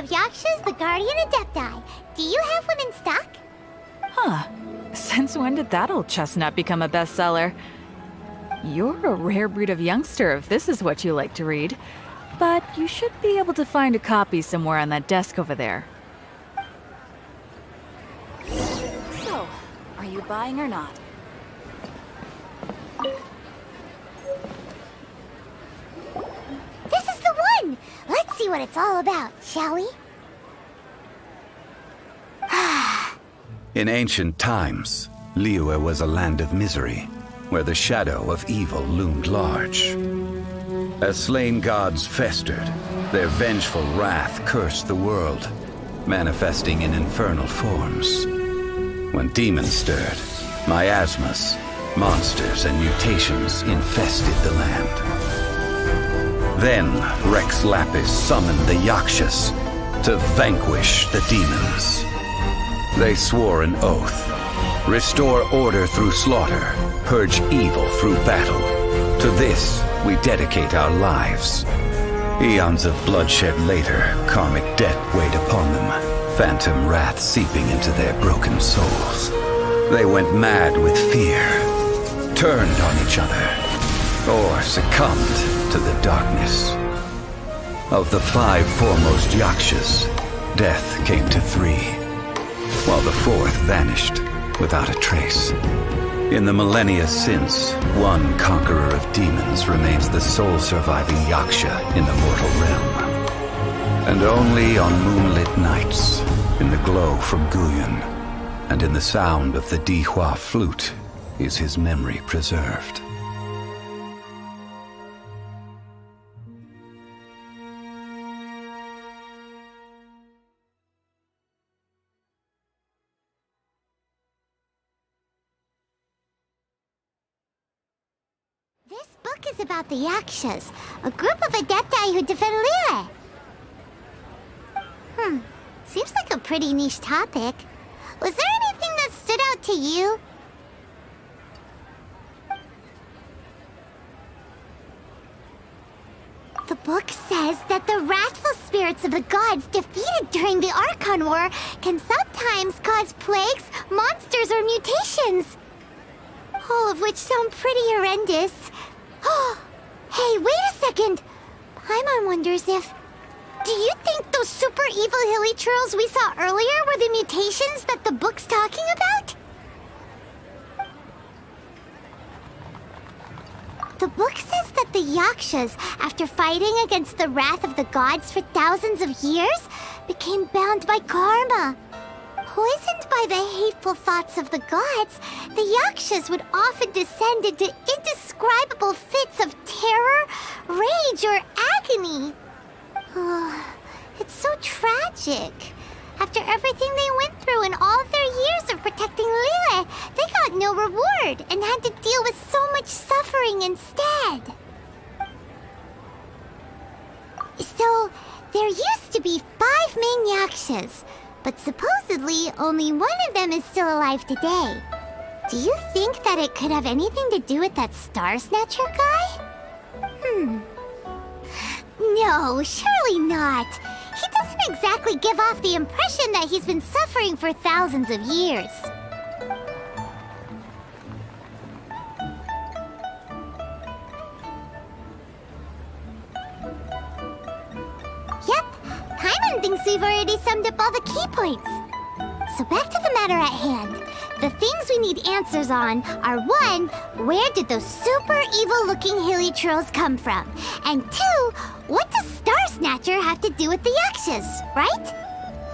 of Yakshas, the Guardian Adepti. Do you have one in stock? Huh. Since when did that old chestnut become a bestseller? You're a rare breed of youngster if this is what you like to read. But you should be able to find a copy somewhere on that desk over there. So, are you buying or not? This is the one! Let's see what it's all about, shall we? In ancient times, Liyue was a land of misery, where the shadow of evil loomed large. As slain gods festered, their vengeful wrath cursed the world, manifesting in infernal forms. When demons stirred, miasmas, monsters, and mutations infested the land. Then Rex Lapis summoned the Yakshas to vanquish the demons. They swore an oath: restore order through slaughter, purge evil through battle. To this, we dedicate our lives. Eons of bloodshed later, karmic debt weighed upon them, phantom wrath seeping into their broken souls. They went mad with fear, turned on each other, or succumbed to the darkness. Of the 5 foremost Yakshas, death came to 3, while the 4th vanished without a trace. In the millennia since, one conqueror of demons remains the sole surviving Yaksha in the mortal realm. And only on moonlit nights, in the glow from Guyon, and in the sound of the Dihua flute, is his memory preserved. This book is about the Yakshas, a group of Adepti who defend Liyue. Seems like a pretty niche topic. Was there anything that stood out to you? The book says that the wrathful spirits of the gods defeated during the Archon War can sometimes cause plagues, monsters, or mutations. All of which sound pretty horrendous. Hey, wait a second! Paimon wonders if... Do you think those super evil hilly churls we saw earlier were the mutations that the book's talking about? The book says that the Yakshas, after fighting against the wrath of the gods for thousands of years, became bound by karma. Poisoned by the hateful thoughts of the gods, the Yakshas would often descend into indescribable fits of terror, rage, or agony. It's so tragic. After everything they went through in all of their years of protecting Liyue, they got no reward and had to deal with so much suffering instead. So, there used to be 5 main Yakshas, but supposedly only one of them is still alive today. Do you think that it could have anything to do with that Star Snatcher guy? No, surely not. He doesn't exactly give off the impression that he's been suffering for thousands of years. Yep, Paimon thinks we've already summed up all the key points. So back to the matter at hand. The things we need answers on are 1, where did those super evil-looking hilly trolls come from? And 2, what does Star Snatcher have to do with the Yakshas, right?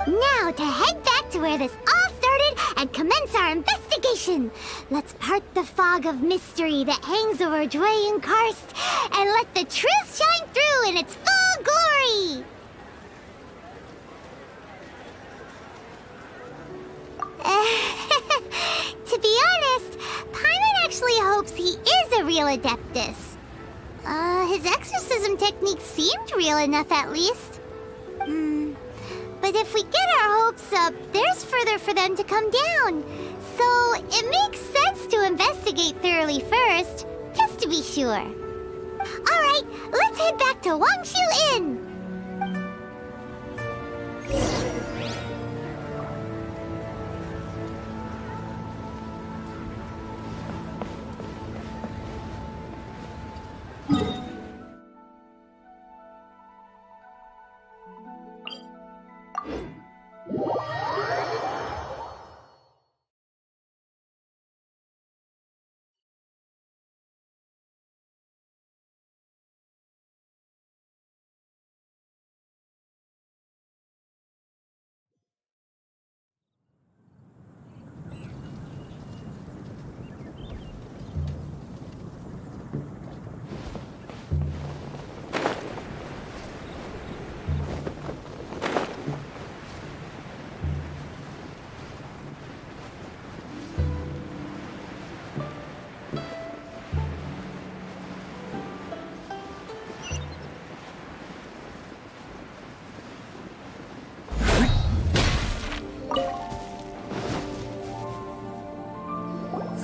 Now to head back to where this all started and commence our investigation. Let's part the fog of mystery that hangs over Jueyun Karst and let the truth shine through in its full glory! To be honest, Paimon actually hopes he is a real Adeptus. His exorcism technique seemed real enough at least. But if we get our hopes up, there's further for them to come down. So it makes sense to investigate thoroughly first, just to be sure. Alright, let's head back to Wangshu Inn!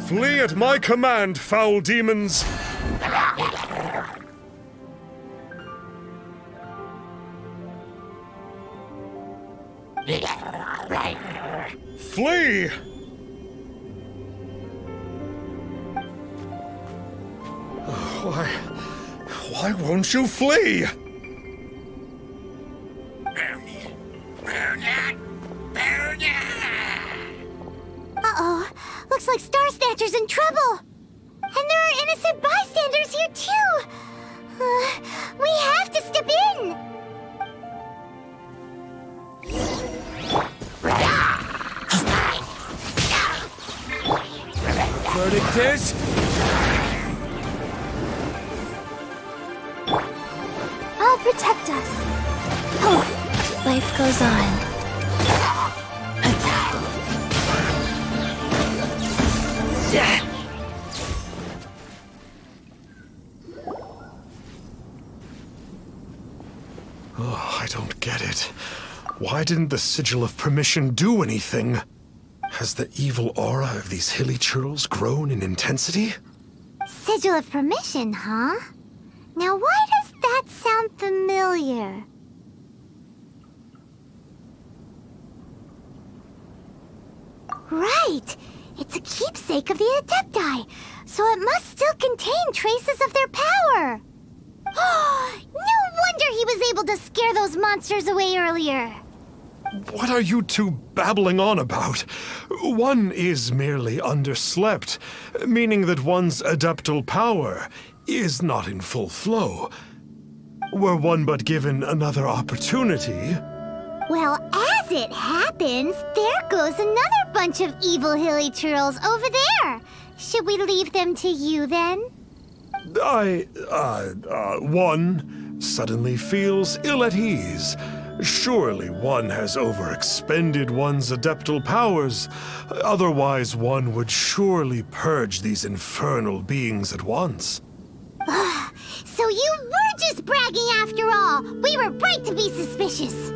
Flee at my command, foul demons! Flee! Why won't you flee? Uh-oh. Looks like Star Snatcher's in trouble. And there are innocent bystanders here, too. We have to step in. Verdict is... I'll protect us. Oh, life goes on. Oh, I don't get it. Why didn't the Sigil of Permission do anything? Has the evil aura of these hilly churls grown in intensity? Sigil of Permission, huh? Now why does that sound familiar? Right! It's a keepsake of the Adepti, so it must still contain traces of their power. No wonder he was able to scare those monsters away earlier. What are you two babbling on about? One is merely underslept, meaning that one's adeptal power is not in full flow. Were one but given another opportunity... Well, as it happens, there goes another bunch of evil hilly churls over there. Should we leave them to you, then? One suddenly feels ill at ease. Surely one has overexpended one's adeptal powers. Otherwise, one would surely purge these infernal beings at once. So you were just bragging after all. We were right to be suspicious.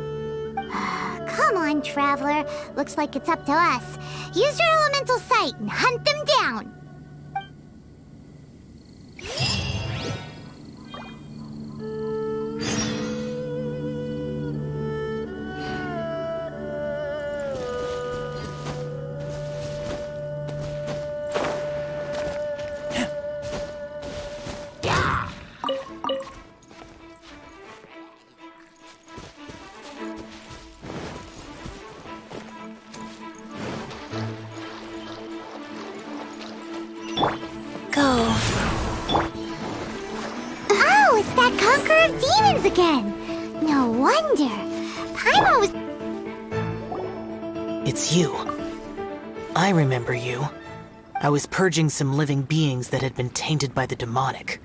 Come on, Traveler. Looks like it's up to us. Use your elemental sight and hunt them down. Go. Oh, it's that Conqueror of Demons again. No wonder. Paimon was... It's you. I remember you. I was purging some living beings that had been tainted by the demonic.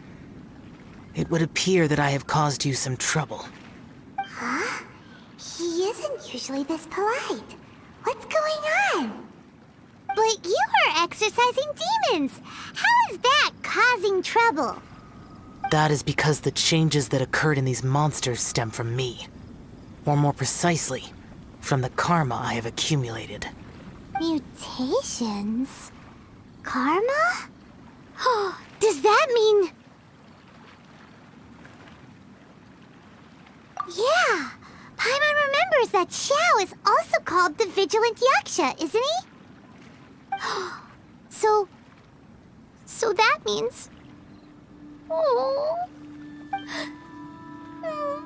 It would appear that I have caused you some trouble. Huh? He isn't usually this polite. What's going on? But you are exorcising demons. How is that causing trouble? That is because the changes that occurred in these monsters stem from me. Or more precisely, from the karma I have accumulated. Mutations? Karma? Oh, does that mean... Yeah, Paimon remembers that Xiao is also called the Vigilant Yaksha, isn't he? So that means... Oh...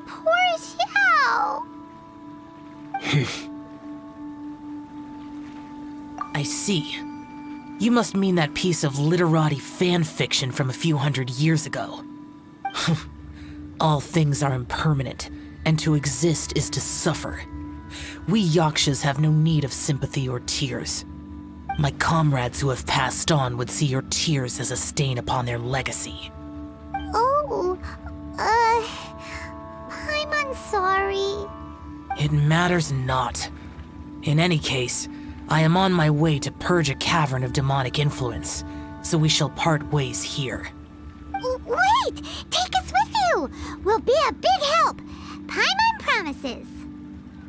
Poor Xiao. I see. You must mean that piece of literati fan fiction from a few hundred years ago. All things are impermanent, and to exist is to suffer. We Yakshas have no need of sympathy or tears. My comrades who have passed on would see your tears as a stain upon their legacy. Oh, I'm sorry. It matters not. In any case, I am on my way to purge a cavern of demonic influence, so we shall part ways here. Wait! Take us with you! We'll be a big help! Paimon promises!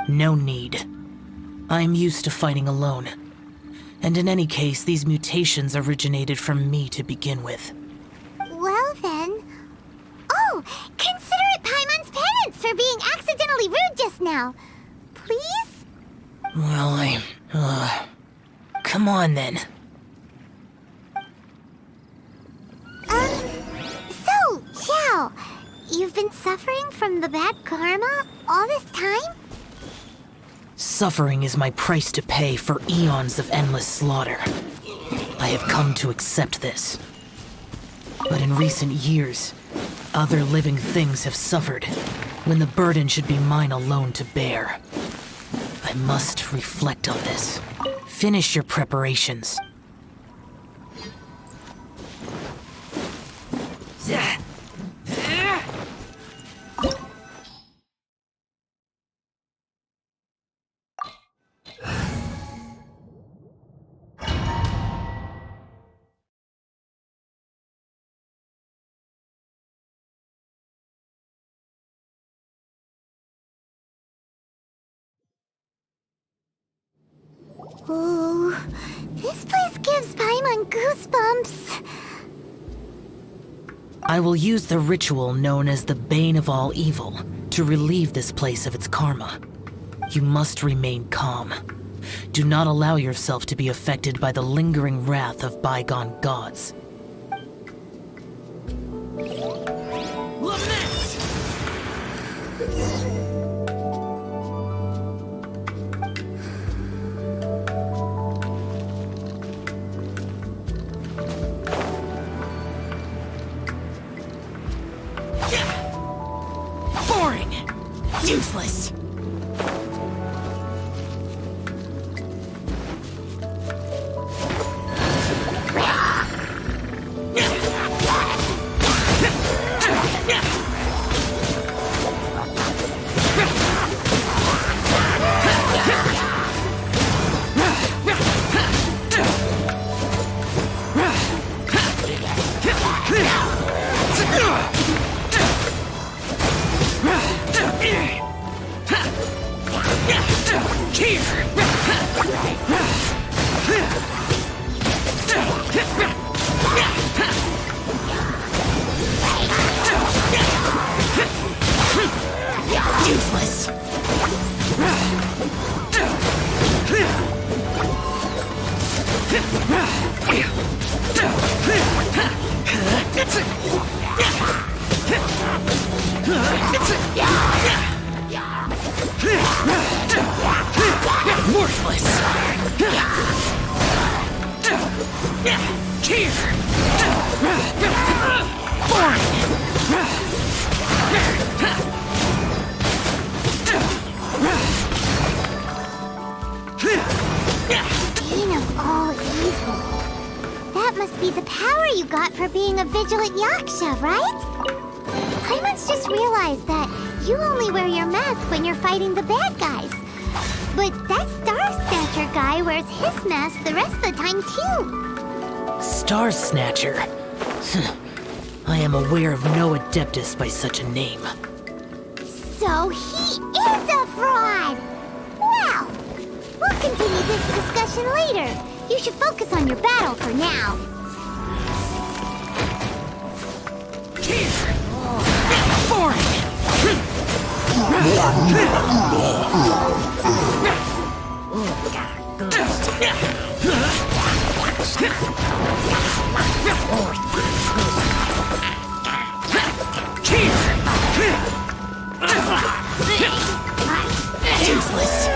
No need. I am used to fighting alone. And in any case, these mutations originated from me to begin with. Well then... Oh! Consider it Paimon's penance for being accidentally rude just now! Please? Well, come on then. So, Xiao, you've been suffering from the bad karma all this time? Suffering is my price to pay for eons of endless slaughter. I have come to accept this. But in recent years, other living things have suffered, when the burden should be mine alone to bear. I must reflect on this. Finish your preparations. Ooh, this place gives Paimon goosebumps. I will use the ritual known as the Bane of All Evil to relieve this place of its karma. You must remain calm. Do not allow yourself to be affected by the lingering wrath of bygone gods. Boring! Useless! Useless! Worthless! Bane of all evil. That must be the power you got for being a vigilant Yaksha, right? Paimon's just realized that you only wear your mask when you're fighting the bad guys. But that Star Snatcher guy wears his mask the rest of the time, too. Star Snatcher? I am aware of no Adeptus by such a name. So he is a fraud! Well, we'll continue this discussion later. You should focus on your battle for now. Useless!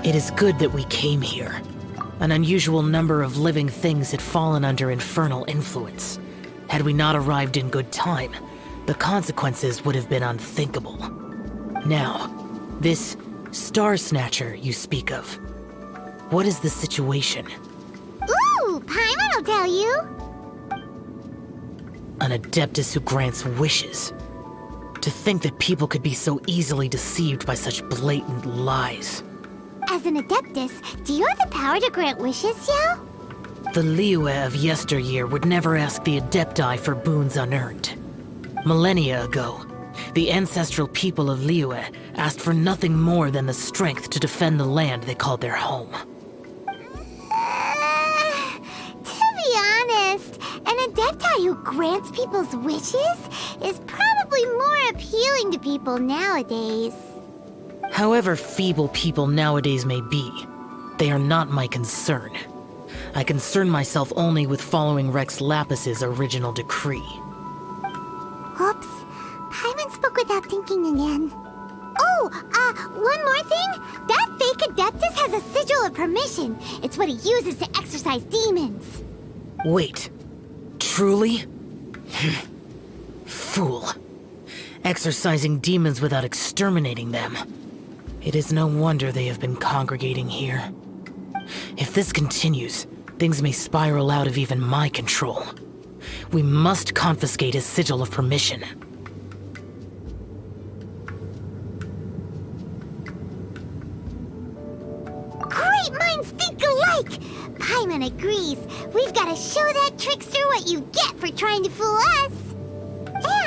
It is good that we came here. An unusual number of living things had fallen under infernal influence. Had we not arrived in good time, the consequences would have been unthinkable. Now, this Star Snatcher you speak of, what is the situation? Ooh, Paimon will tell you. An Adeptus who grants wishes. To think that people could be so easily deceived by such blatant lies. As an Adeptus, do you have the power to grant wishes, Yao? The Liyue of yesteryear would never ask the Adepti for boons unearned. Millennia ago, the ancestral people of Liyue asked for nothing more than the strength to defend the land they called their home. To be honest, an Adepti who grants people's wishes is probably more appealing to people nowadays. However feeble people nowadays may be, they are not my concern. I concern myself only with following Rex Lapis's original decree. Oops, Paimon spoke without thinking again. Oh, one more thing. That fake Adeptus has a sigil of permission. It's what he uses to exorcise demons. Wait, truly? Fool. Exorcising demons without exterminating them. It is no wonder they have been congregating here. If this continues, things may spiral out of even my control. We must confiscate his sigil of permission. Great minds think alike! Paimon agrees. We've got to show that trickster what you get for trying to fool us.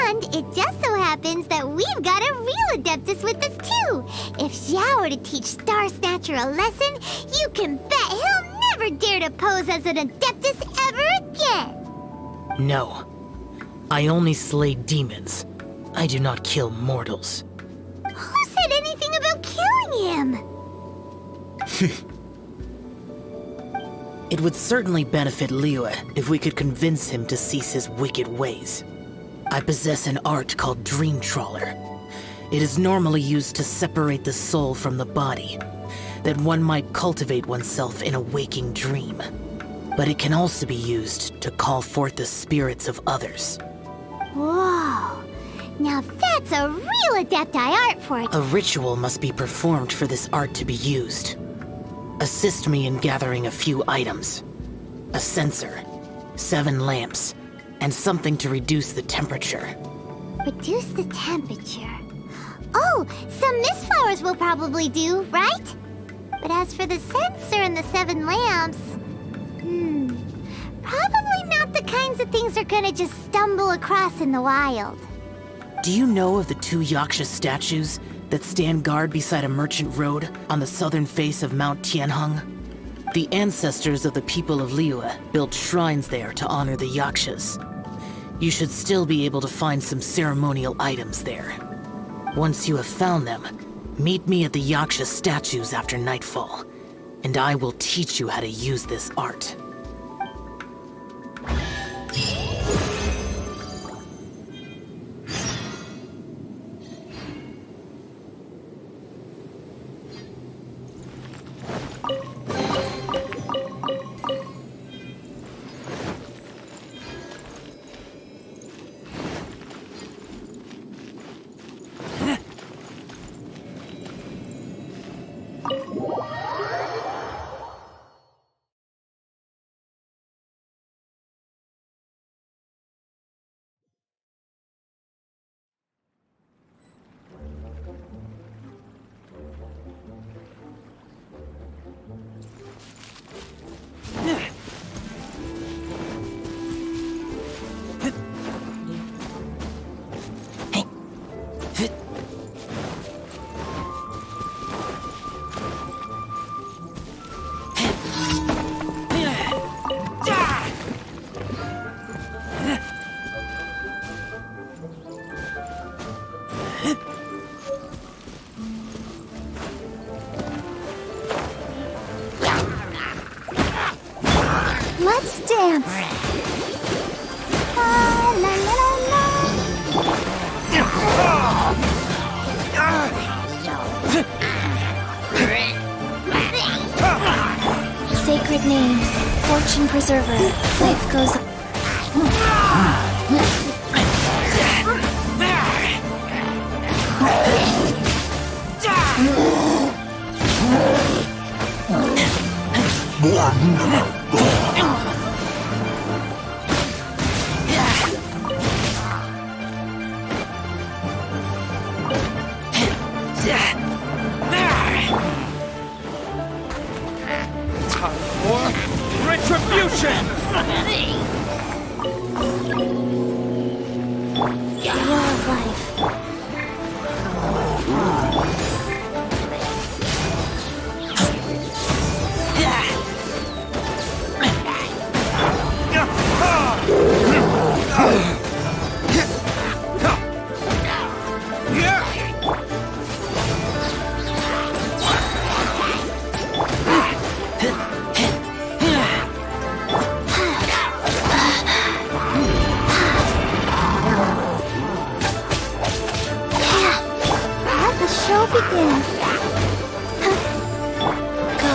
And it just so happens that we've got a real Adeptus with us too. If Xiao were to teach Star Snatcher a lesson, you can bet he'll never dare to pose as an Adeptus ever again. No. I only slay demons. I do not kill mortals. Who said anything about killing him? It would certainly benefit Liyue if we could convince him to cease his wicked ways. I possess an art called Dream Trawler. It is normally used to separate the soul from the body, that one might cultivate oneself in a waking dream. But it can also be used to call forth the spirits of others. Whoa, now that's a real Adepti art for it. A ritual must be performed for this art to be used. Assist me in gathering a few items. A censer, 7 lamps, and something to reduce the temperature. Reduce the temperature. Oh, some mist flowers will probably do, right? But as for the censer and the 7 lamps... probably not the kinds of things they're gonna just stumble across in the wild. Do you know of the 2 Yaksha statues that stand guard beside a merchant road on the southern face of Mount Tianheng? The ancestors of the people of Liyue built shrines there to honor the Yakshas. You should still be able to find some ceremonial items there. Once you have found them, meet me at the Yaksha statues after nightfall, and I will teach you how to use this art. Let's dance. La, la, la, la. Sacred name, fortune preserver, life goes on. Time for retribution! Wheel of life. Let the show begin. Go.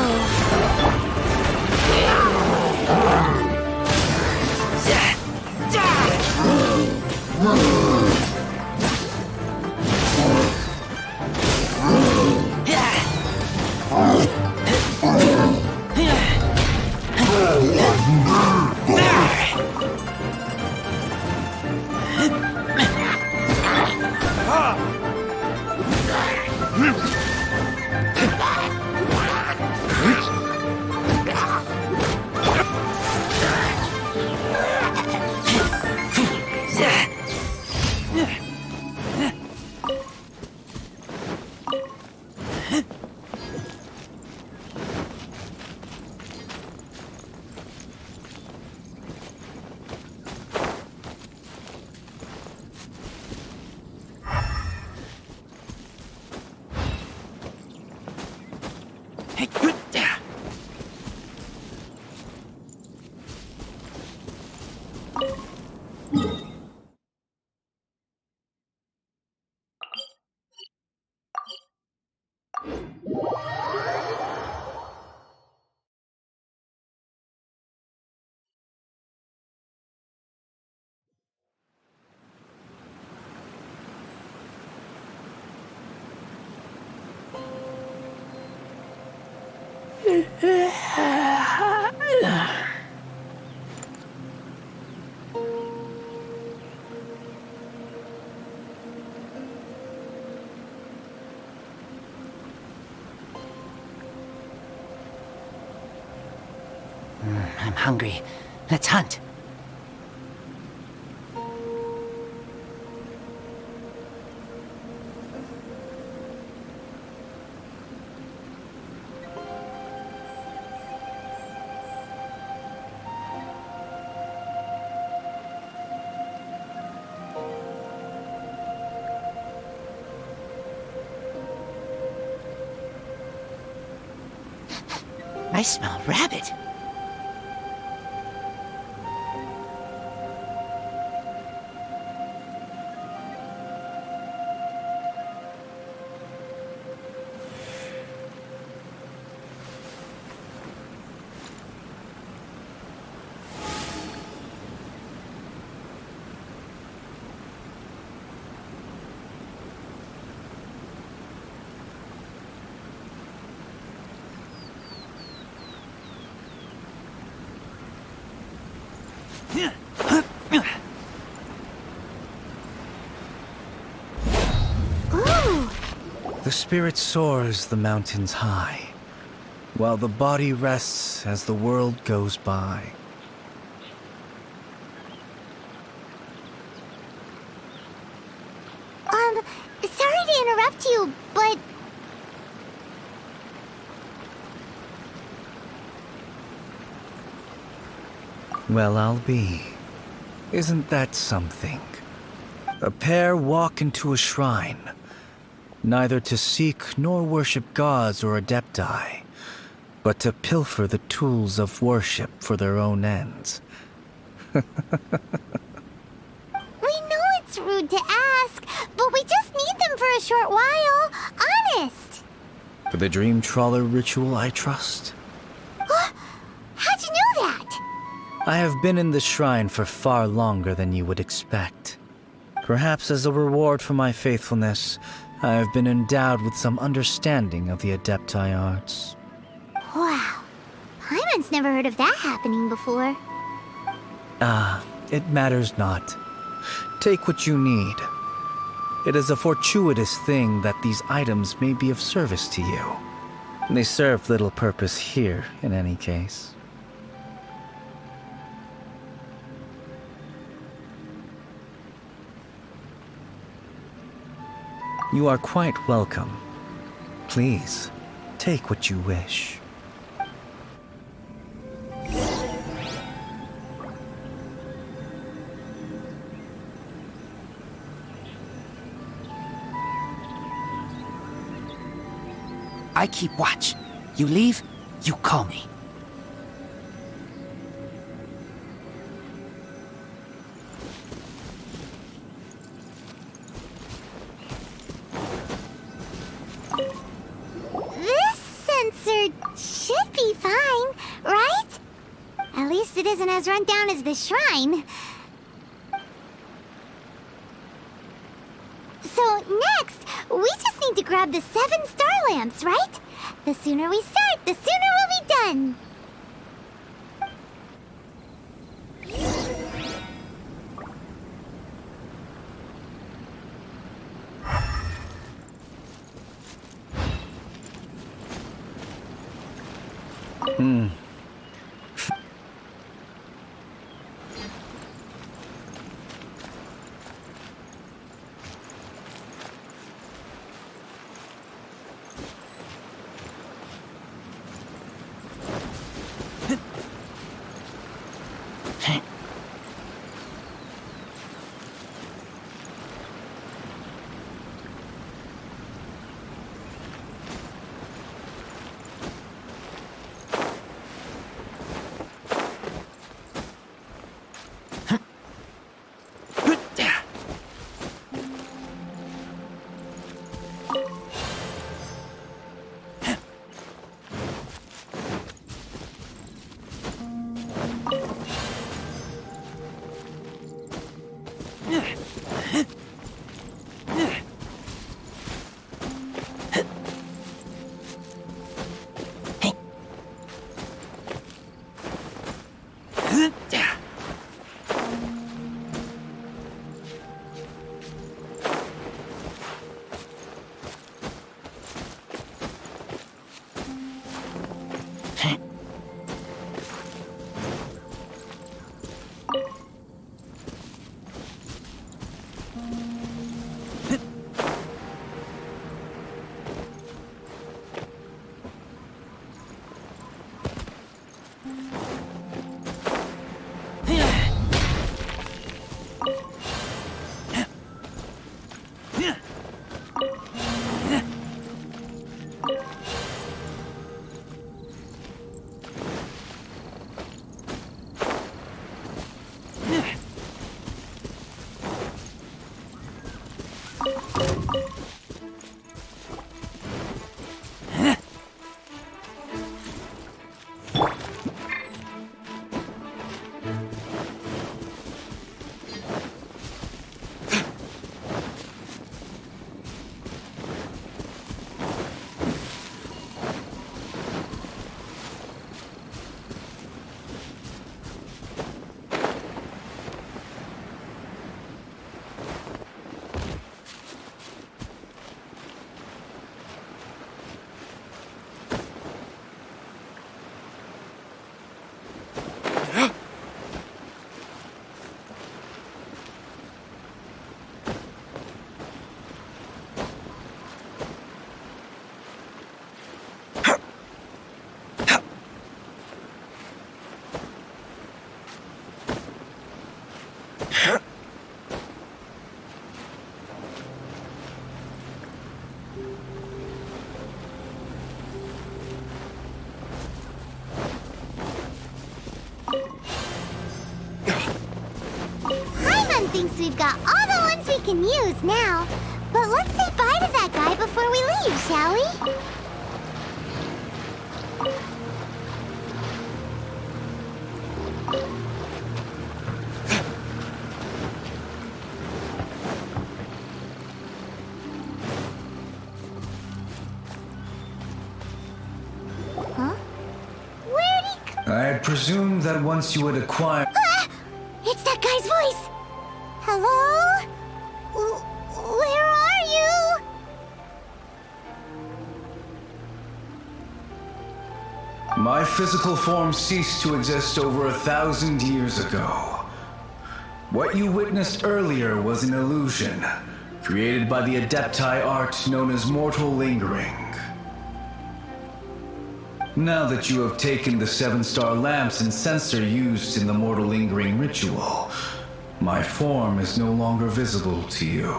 I'm hungry. Let's hunt. I smell rabbit. Ooh, The spirit soars the mountains high, while the body rests as the world goes by. sorry to interrupt you, but Well, I'll be. Isn't that something? A pair walk into a shrine, neither to seek nor worship gods or adepti, but to pilfer the tools of worship for their own ends. We know it's rude to ask, but we just need them for a short while. Honest. For the Dream Trawler ritual, I trust. How'd you know that? I have been in the shrine for far longer than you would expect. Perhaps as a reward for my faithfulness, I have been endowed with some understanding of the Adepti arts. Wow. Paimon's never heard of that happening before. It matters not. Take what you need. It is a fortuitous thing that these items may be of service to you. They serve little purpose here, in any case. You are quite welcome. Please, take what you wish. I keep watch. You leave, you call me. This sensor should be fine, right? At least it isn't as run down as the shrine. So next, we just need to grab the 7 star lamps, right? The sooner we start, the sooner we'll be done. thinks we've got all the ones we can use now. But let's say bye to that guy before we leave, shall we? Huh? Where'd he I presumed that once you had acquired... Ah! It's that guy's voice! Hello? Where are you? My physical form ceased to exist over 1,000 years ago. What you witnessed earlier was an illusion, created by the Adepti art known as mortal lingering. Now that you have taken the 7-star lamps and censer used in the mortal lingering ritual, my form is no longer visible to you.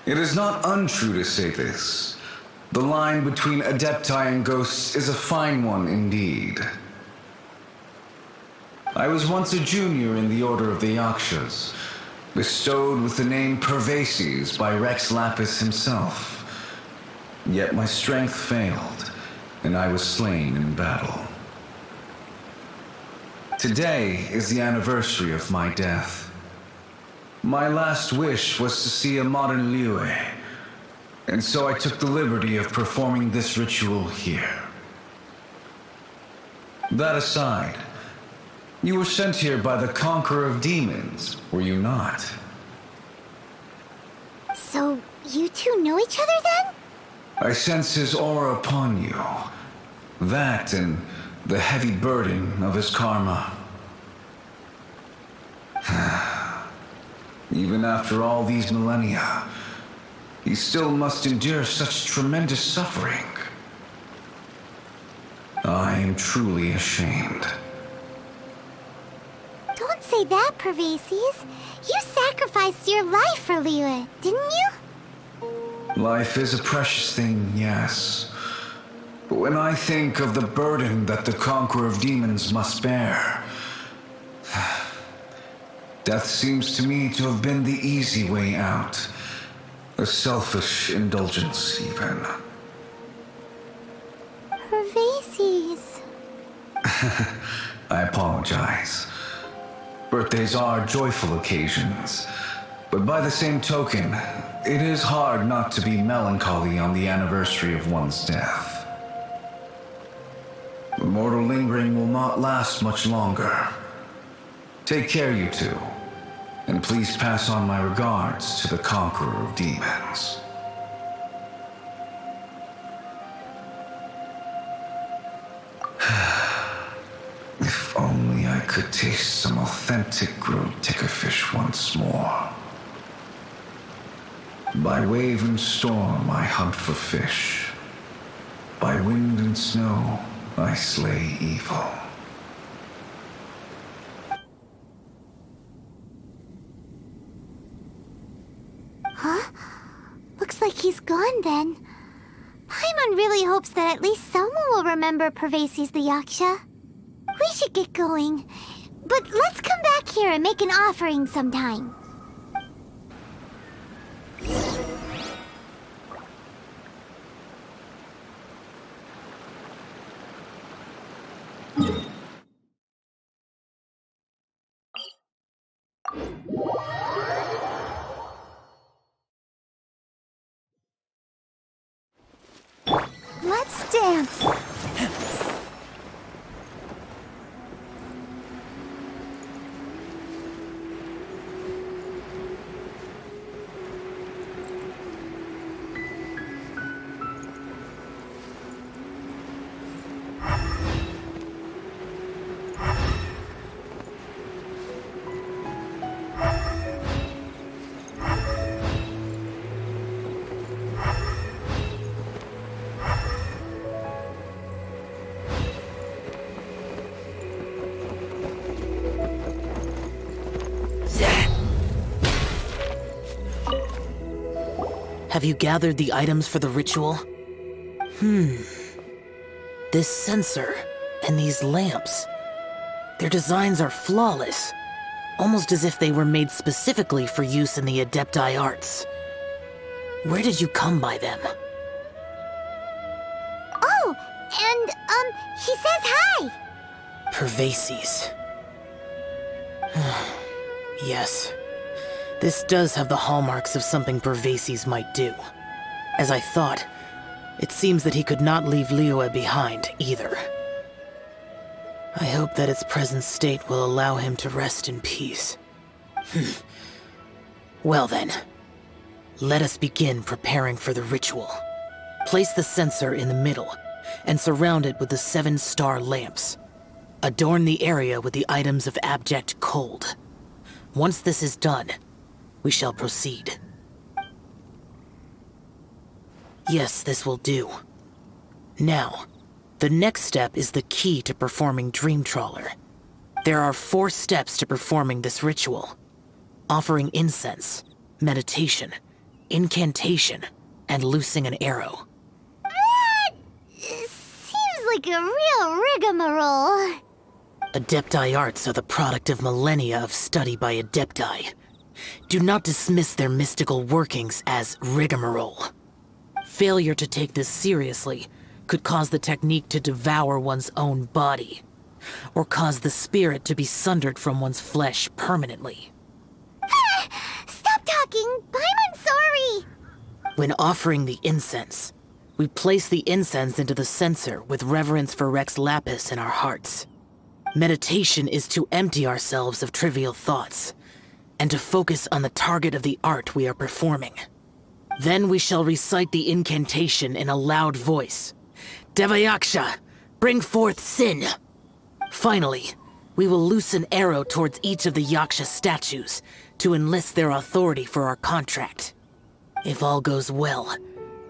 It is not untrue to say this. The line between Adepti and ghosts is a fine one indeed. I was once a junior in the Order of the Yakshas, bestowed with the name Pervases by Rex Lapis himself. Yet my strength failed, and I was slain in battle. Today is the anniversary of my death. My last wish was to see a modern Liyue, and so I took the liberty of performing this ritual here. That aside, you were sent here by the Conqueror of Demons, were you not? So, you two know each other then? I sense his aura upon you. That and the heavy burden of his karma. Even after all these millennia, he still must endure such tremendous suffering. I am truly ashamed. Don't say that, Pervases. You sacrificed your life for Liyue, didn't you? Life is a precious thing, yes. But when I think of the burden that the Conqueror of Demons must bear, death seems to me to have been the easy way out. A selfish indulgence, even. Pervases. I apologize. Birthdays are joyful occasions, but by the same token, it is hard not to be melancholy on the anniversary of one's death. The mortal lingering will not last much longer. Take care, you two, and please pass on my regards to the Conqueror of Demons. If only I could taste some authentic grilled tickerfish once more. By wave and storm I hunt for fish. By wind and snow I slay evil. Huh? Looks like he's gone then. Paimon really hopes that at least someone will remember Pervases the Yaksha. We should get going. But let's come back here and make an offering sometime. Let's dance. Have you gathered the items for the ritual? This sensor and these lamps. Their designs are flawless, almost as if they were made specifically for use in the Adepti arts. Where did you come by them? Oh, and, he says hi! Pervases. Yes. This does have the hallmarks of something Pervases might do. As I thought, it seems that he could not leave Liyue behind, either. I hope that its present state will allow him to rest in peace. Well then, let us begin preparing for the ritual. Place the censer in the middle, and surround it with the 7-star lamps. Adorn the area with the items of abject cold. Once this is done, we shall proceed. Yes, this will do. Now, the next step is the key to performing Dream Trawler. There are 4 steps to performing this ritual: offering incense, meditation, incantation, and loosing an arrow. That seems like a real rigmarole. Adepti arts are the product of millennia of study by Adepti. Do not dismiss their mystical workings as rigmarole. Failure to take this seriously could cause the technique to devour one's own body, or cause the spirit to be sundered from one's flesh permanently. Stop talking! I'm sorry! When offering the incense, we place the incense into the censer with reverence for Rex Lapis in our hearts. Meditation is to empty ourselves of trivial thoughts, and to focus on the target of the art we are performing. Then we shall recite the incantation in a loud voice. Devayaksha, bring forth sin! Finally, we will loose an arrow towards each of the Yaksha statues to enlist their authority for our contract. If all goes well,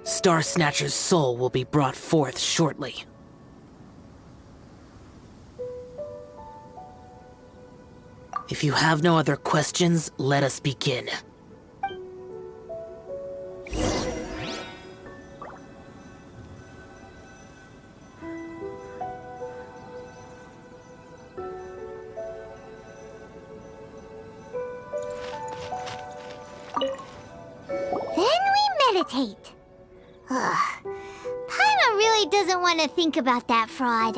Star Snatcher's soul will be brought forth shortly. If you have no other questions, let us begin. Meditate. Ugh. Paimon really doesn't want to think about that fraud.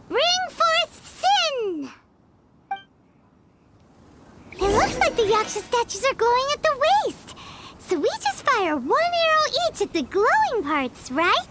Bring forth sin! It looks like the Yaksha statues are glowing at the waist. So we just fire 1 arrow each at the glowing parts, right?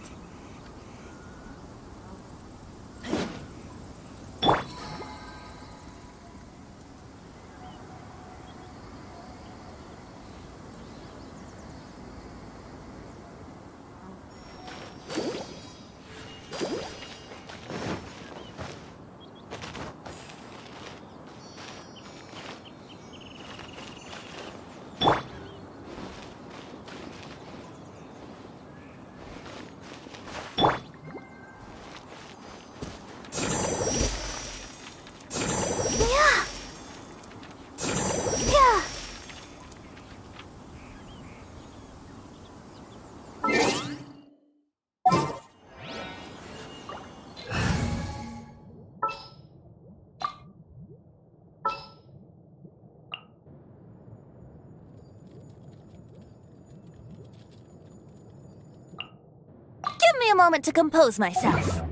Give me a moment to compose myself.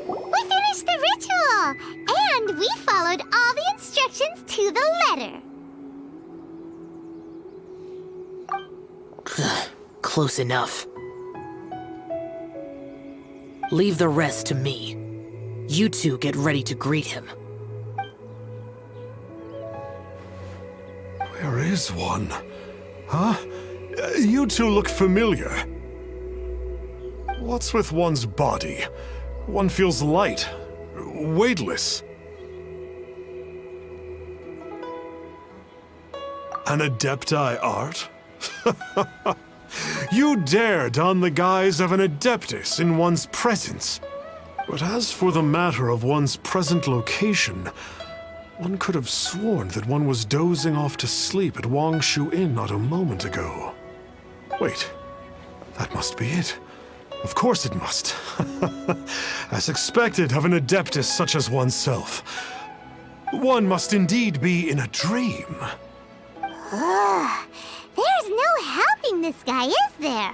We finished the ritual! And we followed all the instructions to the letter. Close enough. Leave the rest to me. You two get ready to greet him. Where is one? Huh? You two look familiar. What's with one's body? One feels light, weightless. An Adepti art? You dare don the guise of an Adeptus in one's presence. But as for the matter of one's present location, one could have sworn that one was dozing off to sleep at Wangshu Inn not a moment ago. Wait, that must be it. Of course it must. As expected of an Adeptus such as oneself. One must indeed be in a dream. Ugh, there's no helping this guy, is there?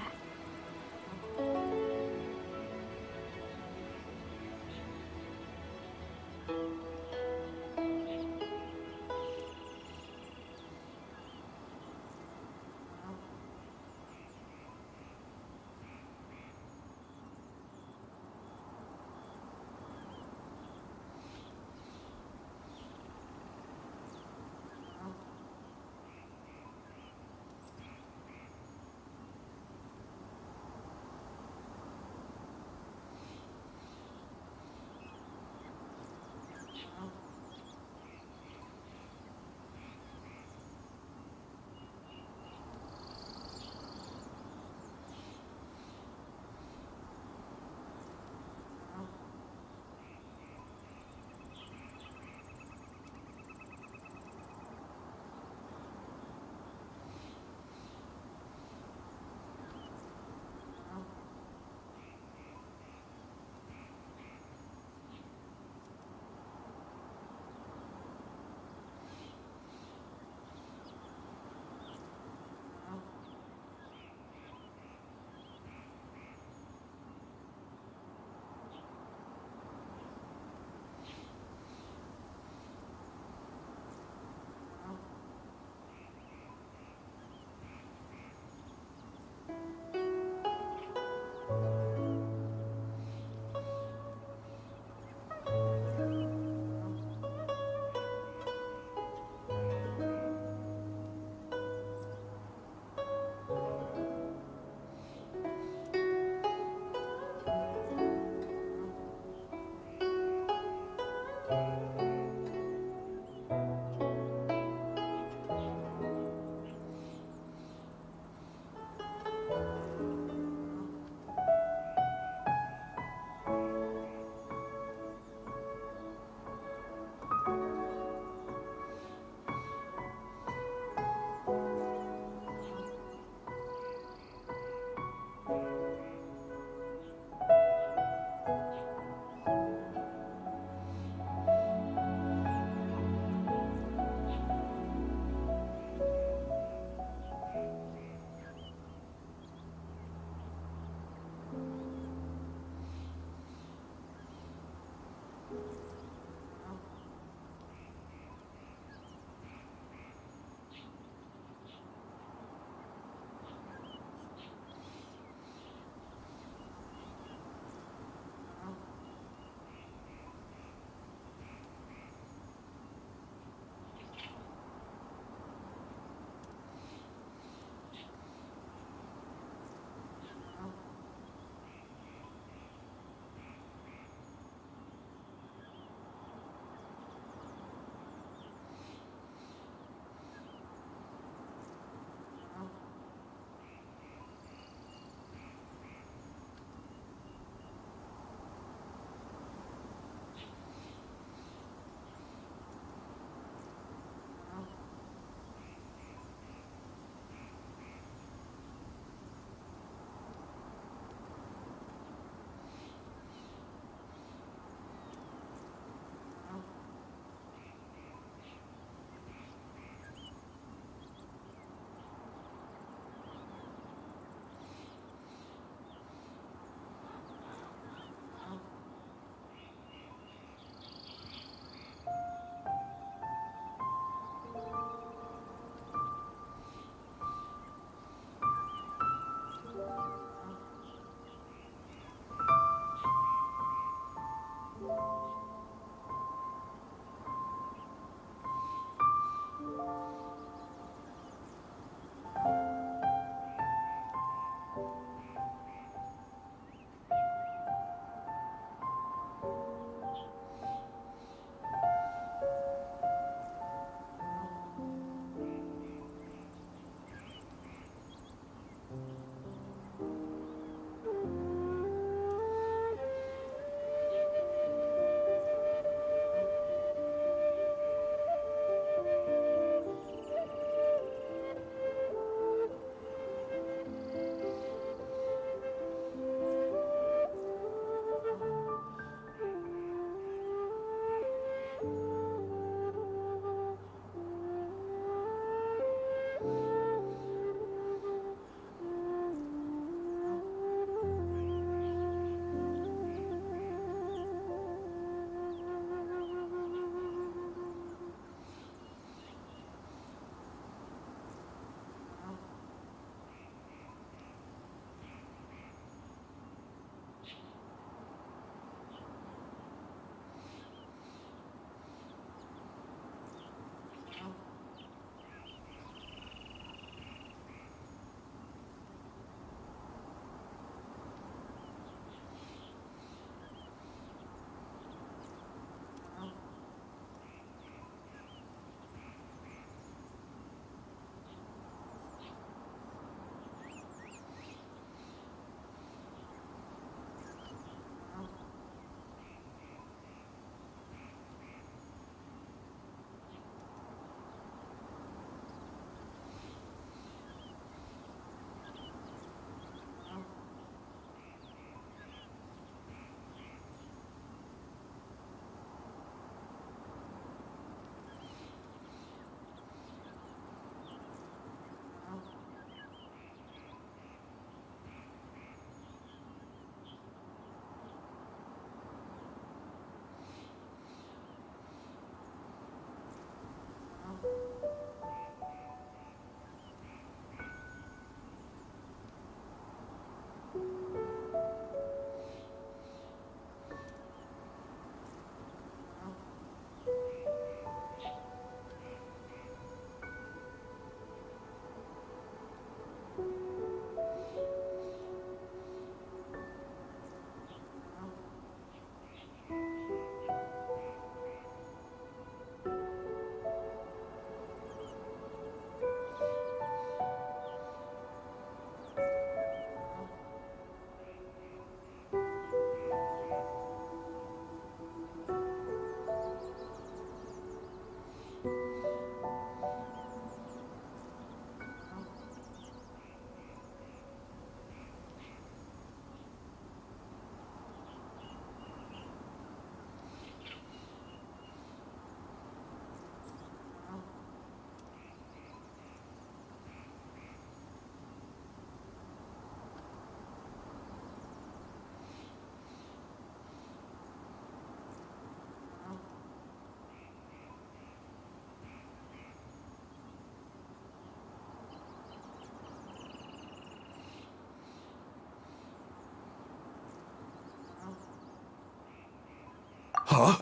Huh?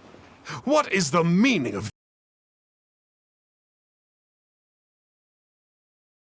What is the meaning of